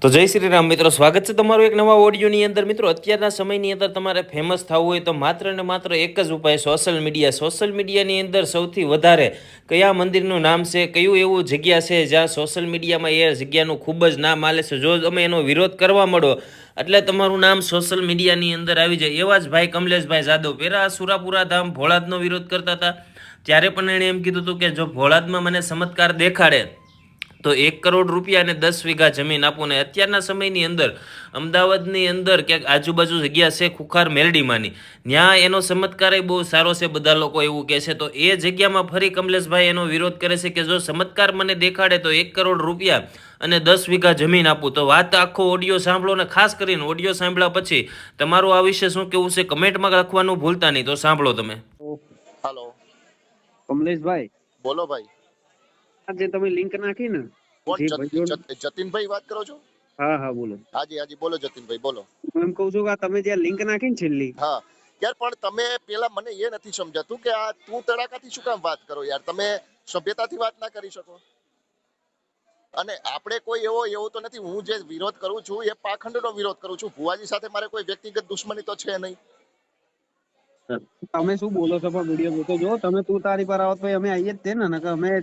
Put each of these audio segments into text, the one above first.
તો જય શ્રી રામ મિત્રો, સ્વાગત છે તમારું એક નવા ઓડિયોની અંદર. મિત્રો, અત્યારના સમયની અંદર તમારે ફેમસ થવું હોય તો માત્ર ને માત્ર એક જ ઉપાય સોશિયલ મીડિયા. સોશિયલ મીડિયાની અંદર સૌથી વધારે કયા મંદિરનું નામ છે, કયું એવું જગ્યા છે જ્યાં સોશિયલ મીડિયામાં એ જગ્યાનું ખૂબ જ નામ આલે છે. જો તમે એનો વિરોધ કરવા મળો એટલે તમારું નામ સોશિયલ મીડિયાની અંદર આવી જાય. એવા જ ભાઈ કમલેશભાઈ જાદવ પહેલા સુરાપુરા ધામ ભોળાદનો વિરોધ કરતા હતા. ત્યારે પણ એણે એમ કીધું હતું કે જો ભોળાદમાં મને ચમત્કાર દેખાડે તો 1 કરોડ રૂપિયા અને 10 વીઘા જમીન આપો. ને અત્યારના સમયની અંદર અમદાવાદની અંદર ક્યાંક આજુબાજુ જગ્યા છે ખુખાર મેરડીમાંની, ત્યાં એનો ચમત્કાર બહુ સારો છે, બધા લોકો એવું કહે છે. તો એ જગ્યામાં ફરી કમલેશભાઈ એનો વિરોધ કરે છે કે જો ચમત્કાર મને દેખાડે તો 1 કરોડ રૂપિયા અને 10 વીઘા જમીન આપું. તો વાત આખો ઓડિયો સાંભળો, ને ખાસ કરીને ઓડિયો સાંભળ્યા પછી તમારું આ વિશે શું કેવું છે કમેન્ટમાં લખવાનું ભૂલતા નહીં. તો સાંભળો તમે. હાલો કમલેશભાઈ, બોલો ભાઈ. જે તમે લિંક નાખી ને, કોણ? જે ભાઈઓ જતીનભાઈ વાત કરો છો? હા હા બોલો. હાજી હાજી બોલો જતીનભાઈ બોલો. હું એમ કહું છું કે તમે જે લિંક નાખી ને છેલ્લી, હા યાર, પણ તમે પેલા મને એ નથી સમજાતું કે આ તું તડાકાથી શું કામ વાત કરો યાર? તમે સભ્યતાથી વાત ના કરી શકો? અને આપણે કોઈ એવો તો નથી. હું જે વિરોધ કરું છું એ પાખંડનો વિરોધ કરું છું. ભુવાજી સાથે મારે કોઈ વ્યક્તિગત દુશ્મની તો છે નહીં. તમે શું બોલો છો? પણ વિડીયો જોતો જો તમે તું તારી પર આવત ભાઈ અમે આવીએ જ તે ને કે અમે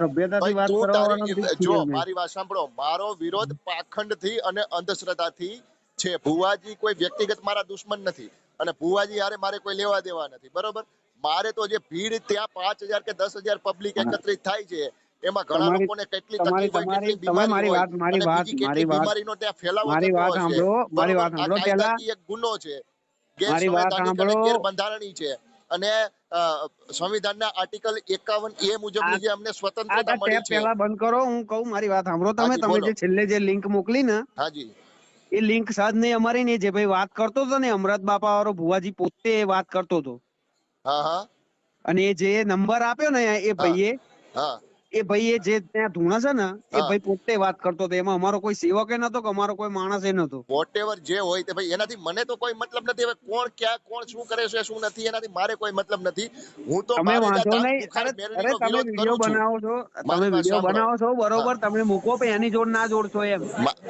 સભ્યતાથી વાત કરવાનો જો મારી વાત સાંભળો, મારો વિરોધ પાખંડથી અને અંધશ્રદ્ધાથી છે. ભુવાજી કોઈ વ્યક્તિગત મારા દુશ્મન નથી અને ભુવાજી હારે મારે કોઈ લેવા દેવા નથી, બરોબર? મારે તો જે ભીડ ત્યાં 5,000 કે 10,000 પબ્લિક એકત્રિત થાય છે એમાં ઘણા લોકોને કેટલી તકલીફ હોય, કેટલી બીમારી હોય અને બીજી કેટલી બીમારીનો ત્યાં ફેલાવો થતો હશે. મારી વાત સાંભળો પહેલા. એક ગુનો છે, ગેરસંવૈધાનિક અને ગેરબંધારણીય છે અને સંવિધાનના આર્ટિકલ 51A મુજબની જે અમને સ્વતંત્રતા મળી છે. પહેલા બંધ કરો, હું કહું મારી વાત સાંભળો. તમે જે છેલ્લે જે લિંક મોકલી ને, હાજી, એ લિંક સાજ નહીં અમારી નહીં. જે ભાઈ વાત કરતો હતો ને અમરત બાપા વાળો ભુવાજી પોતે વાત કરતો હતો. હા હા. અને એ જે નંબર આપ્યો ને એ ભાઈએ, હા, એ ભાઈ જે ત્યાં ધૂણા છે ને એ ભાઈ પોતે વાત કરતો હતો. એમાં અમારો કોઈ સેવક નતો કે અમારો કોઈ માણસ નતો. વોટેવર જે હોય તે ભાઈ, એનાથી મને તો કોઈ મતલબ નથી. હવે કોણ ક્યાં કોણ શું કરે છે શું નથી એનાથી મારે કોઈ મતલબ નથી. હું તો તમે વાંધો નહીં. અરે તમે વિડીયો બનાવો છો, તમે વિડીયો બનાવો છો બરોબર, તમે મૂકો પણ એની જોડ ના જોડશો એમ.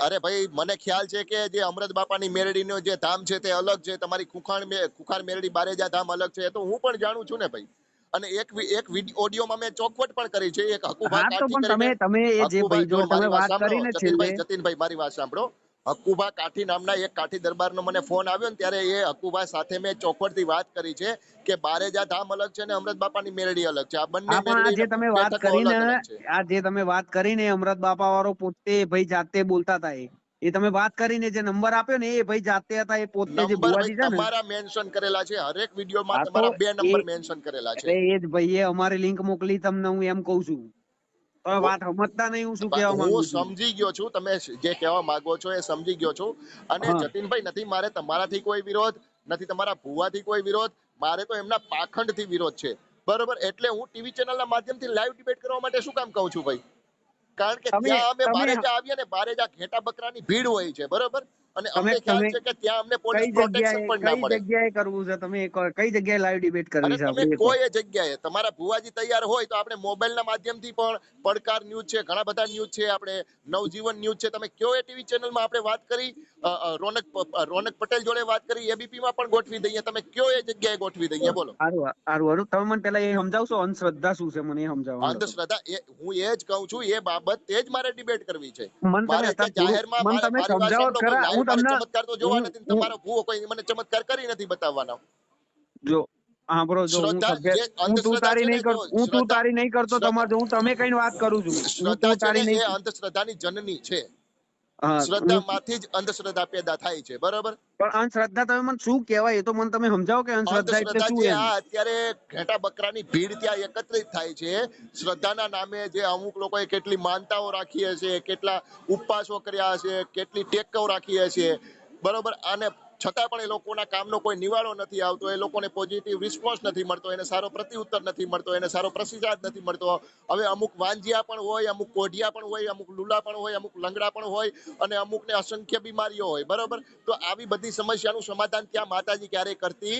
અરે ભાઈ, મને ખ્યાલ છે કે જે અમૃત બાપાની મેરડીનો જે ધામ છે તે અલગ છે, તમારી ખુખાર મેરડી બારેજા ધામ અલગ છે. તો હું પણ જાણું છું ને ભાઈ. અને એક ઓડિયોમાં મેં ચોખવટ પણ કરી છે. એક હકુભા કાઠી કરીને, તમે એ જે ભાઈ જોડ તમે વાત કરી ને છેલ્લે, જતીનભાઈ મારી વાત સાંભળો. હકુભા કાઠી નામના એક કાઠી દરબારનો મને ફોન આવ્યો ને ત્યારે એ હકુભા સાથે મેં ચોખવટથી વાત કરી છે કે બારેજા ધામ અલગ છે ને અમૃત બાપાની મેરડી અલગ છે. આ બંને મેરડી જે તમે વાત કરીને, આ જે તમે વાત કરીને અમૃત બાપા વાળો પોતે ભાઈ જાતે બોલતા હતા. એ તમે વાત કરીને જે નંબર આપ્યો ને એ ભાઈ જાતે હતા. એ પોતે જે ભુવાજી છે ને તમારા મેન્શન કરેલા છે, હરેક વિડીયોમાં તમારા 2 નંબર મેન્શન કરેલા છે. એ જ ભાઈએ અમારી લિંક મોકલી તમને. હું એમ કહું છું, તમે વાત સમજતા નહીં. હું શું કહેવા માંગુ છું? હું સમજી ગયો છું, તમે જે કહેવા માંગો છો એ સમજી ગયો છું. અને જતીનભાઈ, નથી મારે તમારાથી કોઈ વિરોધ, નથી તમારા ભુવાથી કોઈ વિરોધ. મારે તો એમના પાખંડથી વિરોધ છે, બરોબર? એટલે હું ટીવી ચેનલના માધ્યમથી લાઈવ ડિબેટ કરવા માટે શું કામ કહું છું ભાઈ? કારણ કે ત્યાં અમે બારેજા આવીએ ને, બારેજા ઘેટા બકરાની ભીડ હોય છે, બરોબર? અને અમને ખ્યાલ છે કે ત્યાં અમને પોલીસ પ્રોટેક્શન પણ ના મળે. કઈ જગ્યાએ કરવું છે? તમે કઈ જગ્યાએ લાઈવ ડિબેટ કરવી છે? તમે કોઈ જગ્યાએ તમારા ભુવાજી તૈયાર હોય તો આપણે મોબાઈલના માધ્યમથી પણ, પડકાર ન્યૂઝ છે, ઘણા બધા ન્યૂઝ છે, આપણે નવજીવન ન્યૂઝ છે, તમે કયો એ ટીવી ચેનલમાં આપણે વાત કરી, રોનક પટેલ જોડે વાત કરી, એબીપીમાં પણ ગોઠવી દઈએ. તમે કયો એ જગ્યાએ ગોઠવી દઈએ, બોલો. સારું. તમે મને પેલા એ સમજાવશો અંધશ્રદ્ધા શું છે? મને એ સમજાવો. અંધશ્રદ્ધા હું એ જ કહું છું, એ બાબત તે જ મારે ડિબેટ કરવી છે. મારે જાહેરમાં ચમત્કાર તો જોવા નથી. તમારો ભૂવો કોઈ મને ચમત્કાર કરી નથી બતાવવાનો. જો સાંભળો, જો હું તું તારી નહીં કરતો તમારે, હું તમે કઈ વાત કરું છું. શ્રદ્ધા છે ને એ અંધશ્રદ્ધાની જનની છે. શ્રદ્ધામાંથી જ અંધશ્રદ્ધા પેદા થાય છે, બરોબર? પણ અંધશ્રદ્ધા તમે મને શું કહેવાય એ તો મને તમે સમજાવો કે અંધશ્રદ્ધા એટલે શું? અત્યારે ઘેટા બકરાની ભીડ ત્યાં એકત્રિત થાય છે શ્રદ્ધાના નામે. જે અમુક લોકોએ કેટલી માનતાઓ રાખી હશે, કેટલા ઉપવાસો કર્યા હશે, કેટલી ટેકો રાખી હશે, બરોબર? અને છતાં પણ એ લોકોના કામનો કોઈ નિવાડો નથી આવતો. એ લોકોને પોઝિટિવ રિસ્પોન્સ નથી મળતો, એને સારો પ્રત્યુત્તર નથી મળતો, એને સારો પ્રતિસાદ નથી મળતો. હવે અમુક વાંજિયા પણ હોય, અમુક કોઢિયા પણ હોય, અમુક લુલા પણ હોય, અમુક લંગડા પણ હોય અને અમુકને અસંખ્ય બીમારીઓ હોય, બરોબર? તો આવી બધી સમસ્યાનું સમાધાન ત્યાં માતાજી ક્યારેય કરતી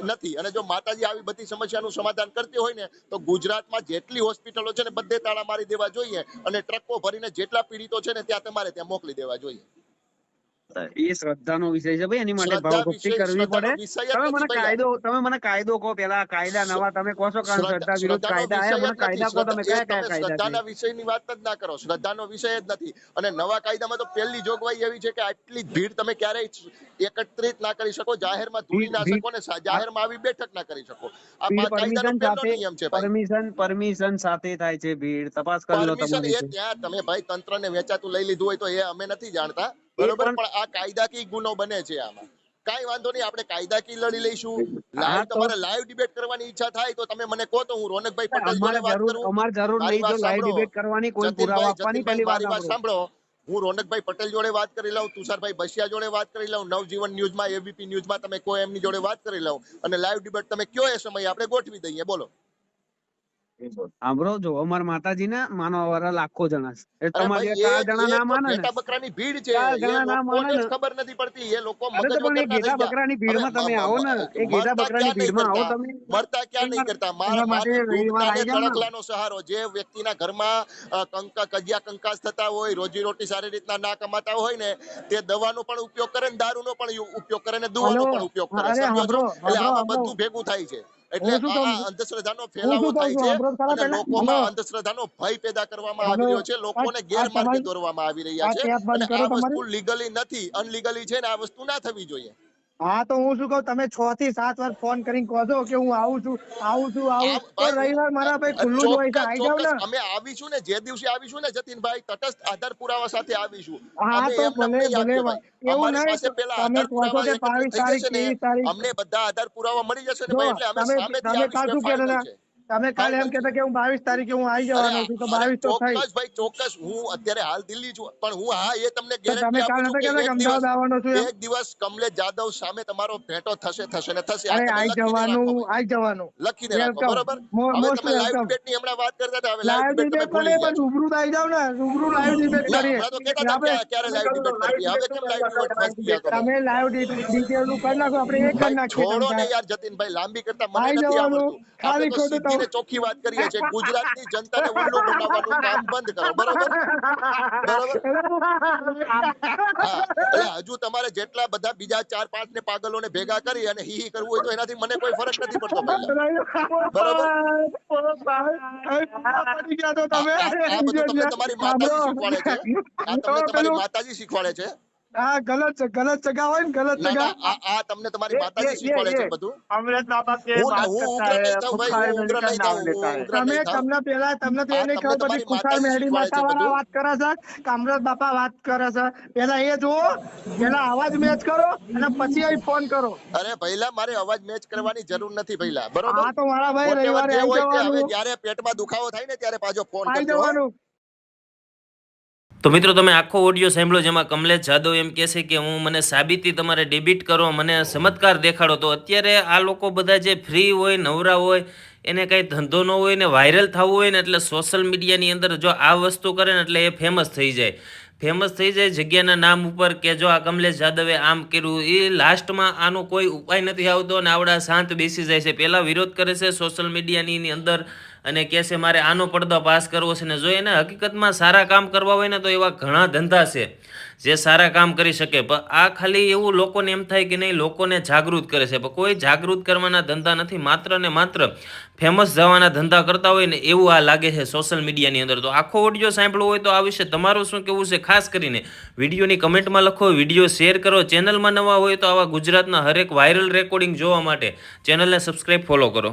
નથી. અને જો માતાજી આવી બધી સમસ્યાનું સમાધાન કરતી હોય ને તો ગુજરાતમાં જેટલી હોસ્પિટલો છે ને બધે તાળા મારી દેવા જોઈએ અને ટ્રકો ભરીને જેટલા પીડિતો છે ને તમારે ત્યાં મોકલી દેવા જોઈએ. એ શ્રદ્ધાનો વિષય છે ભાઈ, એની માટે ભાવભક્તિ કરવી પડે. તમે મને કાયદો કહો પેલા, કાયદા નવા તમે કહો છો કારણ શ્રદ્ધા વિરુદ્ધ કાયદા આયા, મને કાયદા કહો તમે કયા કયા કાયદા? શ્રદ્ધાના વિષયની વાત જ ના કરો, શ્રદ્ધાનો વિષય જ નથી. અને નવા કાયદામાં તો પહેલી જોગવાઈ એવી છે કે આટલી ભીડ તમે ક્યારેય એકત્રિત ના કરી શકો, જાહેરમાં ધૂળી ના શકો ને જાહેરમાં આવી બેઠક ના કરી શકો. આ કાયદાનો પહેલો નિયમ છે ભાઈ. પરમિશન સાથે થાય છે ભીડ, તપાસ કરી લો તમારી. એ ત્યાં તમે ભાઈ તંત્રને વેચાતું લઈ લીધું હોય તો એ અમે નથી જાણતા, બરોબર, પણ આ કાયદાકીય ગુનો બને છે. આમાં કઈ વાંધો નહીં, આપણે કાયદાકીય લડી લઈશું. લાઈવ તમારે લાઈવ ડિબેટ કરવાની ઈચ્છા થાય તો તમે મને કહો તો હું રોનકભાઈ પટેલ જોડે વાત કરું. અમાર જરૂર નહીં જો લાઈવ ડિબેટ કરવાની, કોઈ પુરાવા આપવાની. પહેલી વાત સાંભળો, હું રોનકભાઈ પટેલ જોડે વાત કરી લઉં, તુષારભાઈ બસિયા જોડે વાત કરી લઉં, નવજીવન ન્યૂઝમાં, એબીપી ન્યૂઝમાં તમે કોઈ એમની જોડે વાત કરી લઉં અને લાઈવ ડિબેટ તમે કયો એ સમય આપણે ગોઠવી દઈએ. બોલો. સાંભળો, જો અમાર માતાજી ને માનવા વાળા લાખો જણા છે, તમારે ચાર જણા ના માને ને, ઘેટા બકરાની ભીડ છે, લોકોને જ ખબર નથી પડતી. એ લોકો મગજ વગરના ઘેટા બકરાની ભીડમાં તમે આવો ને, એ ઘેટા બકરાની ભીડમાં આવો તમે, મરતા ક્યાં નહીં કરતા. મારા તણખલાનો સહારો, જે વ્યક્તિના ઘરમાં કજિયા કંકાસ થતા હોય, રોજી રોટી સારી રીતના ના કમાતા હોય ને, તે દવાનો પણ ઉપયોગ કરે ને દારૂનો પણ ઉપયોગ કરે ને દુવાનો પણ ઉપયોગ કરે. એટલે આમાં બધું ભેગું થાય છે. એટલે આ અંધશ્રદ્ધાનો ફેલાવો થાય છે અને લોકોમાં અંધશ્રદ્ધાનો ભય પેદા કરવામાં આવી રહ્યો છે, લોકોને ગેરમાર્ગે દોરવામાં આવી રહ્યા છે. અને આ વસ્તુ લીગલી નથી, અનલીગલી છે ને આ વસ્તુ ના થવી જોઈએ. હા, તો હું શું કહું, તમે 6 થી 7 વાર ફોન કરીને કહો છો કે હું આવું છું. તો રવિવાર મારા ભાઈ ખુલ્લું જ હોય છે, આવી જાવ ને. અમે આવીશું ને, જે દિવસે આવીશું ને જતીનભાઈ, તટસ્થ આધાર પુરાવા સાથે આવીશું. હા, તો ભલે એવું નહીં, તમે કહો છો કે 22 તારીખ અમને બધા આધાર પુરાવા મળી જશે ને ભાઈ, એટલે અમે સામેથી આવીશું. તમે કાલે એમ કહેતા કે હું 22 તારીખે હું આવી જવાનો છું, તો 22 તો થઈ. ચોક્કસ ભાઈ, ચોક્કસ. હું અત્યારે હાલ દિલ્હી છું, પણ હું એ તમને ગેરંટી તમે કાલે આપું છું કે અમદાવાદ આવવાનો છું. એક દિવસ કમલેશ જાદવ સામે તમારો ભેટો થશે ને થશે. આવી જવાનું લખીને રાખો, બરોબર. હવે તમે લાઈવ ડિબેટની હમણાં વાત કરતા હતા, હવે લાઈવ ડિબેટ ભૂલી ગયા. રૂબરૂ આવી જાવ ને, રૂબરૂ લાઈવ ડિબેટ કરીએ. હમણાં તો કહેતા હતા ક્યારે લાઈવ ડિબેટ કરવી, હવે કેમ લાઈવ ડિબેટ ફસી ગયા તમે? તમે લાઈવ ડિટેલ નું કરી નાખો, આપણે એક કરી નાખીએ. છોડો ને યાર જતીનભાઈ, લાંબી કરતા મને નથી આવડતું. આપણે તો સીધી ને ચોખ્ખી વાત કરીએ છીએ. ગુજરાતની જનતાને ઉલ્લુ બનાવવાનું કામ બંધ કરો, બરોબર. હા, એટલે હજુ તમારે જેટલા બધા બીજા 4-5 ને પાગલોને ભેગા કરી અને હી કરવું હોય તો એનાથી મને કોઈ ફરક નથી પડતો પહેલા, બરોબર. આ બધું તમને તમારી માતાજી શીખવાડે છે, આ તમને તમારી માતાજી શીખવાડે છે. હા, ગલત જગા હોય ને, ગલત જગા. આ તમને તમારી માતાજી શીખવાડે છે બધું. અમૃત બાબા કે વાત કરતા હે, તમને પેલા તમને તો એ નહીં ખબર પડી, કુશાલ મેહડી માતા વાળા વાત કરે છે કે અમૃત બાપા વાત કરે છે. પેલા એ જુઓ, પેલા અવાજ મેચ કરો અને પછી અહીં ફોન કરો. અરે પહેલા મારે અવાજ મેચ કરવાની જરૂર નથી પહેલા, બરોબર. હા, તો મારા ભાઈ રવિવારે આવી જવાનું. હવે જ્યારે પેટમાં દુખાવો થાય ને ત્યારે પાછો ફોન આવી કરજો. જવાનું. તો મિત્રો તમે આખો ઓડિયો સાંભળો, જેમાં કમલેશ જાદવ એમ કહે છે કે હું મને સાબિતી તમારે ડેબિટ કરો, મને ચમત્કાર દેખાડો. તો અત્યારે આ લોકો બધા જે ફ્રી હોય, નવરા હોય, એને કંઈ ધંધો ન હોય ને વાયરલ થવું હોય ને, એટલે સોશિયલ મીડિયાની અંદર જો આ વસ્તુ કરે ને એટલે એ ફેમસ થઈ જાય જગ્યાના નામ ઉપર, કે જો આ કમલેશ જાદવે આમ કર્યું. એ લાસ્ટમાં આનો કોઈ ઉપાય નથી આવતો અને આવડા શાંત બેસી જાય છે. પહેલાં વિરોધ કરે છે સોશિયલ મીડિયાની અંદર અને કહે છે મારે આનો પડદો પાસ કરવો છે. ને જો એને હકીકતમાં સારા કામ કરવા હોય ને તો એવા ઘણા ધંધા છે જે સારા કામ કરી શકે. પણ આ ખાલી એવું લોકોને એમ થાય કે નહીં, લોકોને જાગૃત કરે છે, પણ કોઈ જાગૃત કરવાના ધંધા નથી. માત્ર ને માત્ર ફેમસ જવાના ધંધા કરતા હોય ને એવું આ લાગે છે સોશિયલ મીડિયાની અંદર. તો આખો ઓડિયો સાંભળવો હોય તો આ વિશે તમારું શું કહેવું છે ખાસ કરીને વિડીયોની કમેન્ટમાં લખો, વિડીયો શેર કરો. ચેનલમાં નવા હોય તો આવા ગુજરાતના હરેક વાયરલ રેકોર્ડિંગ જોવા માટે ચેનલને સબસ્ક્રાઈબ ફોલો કરો.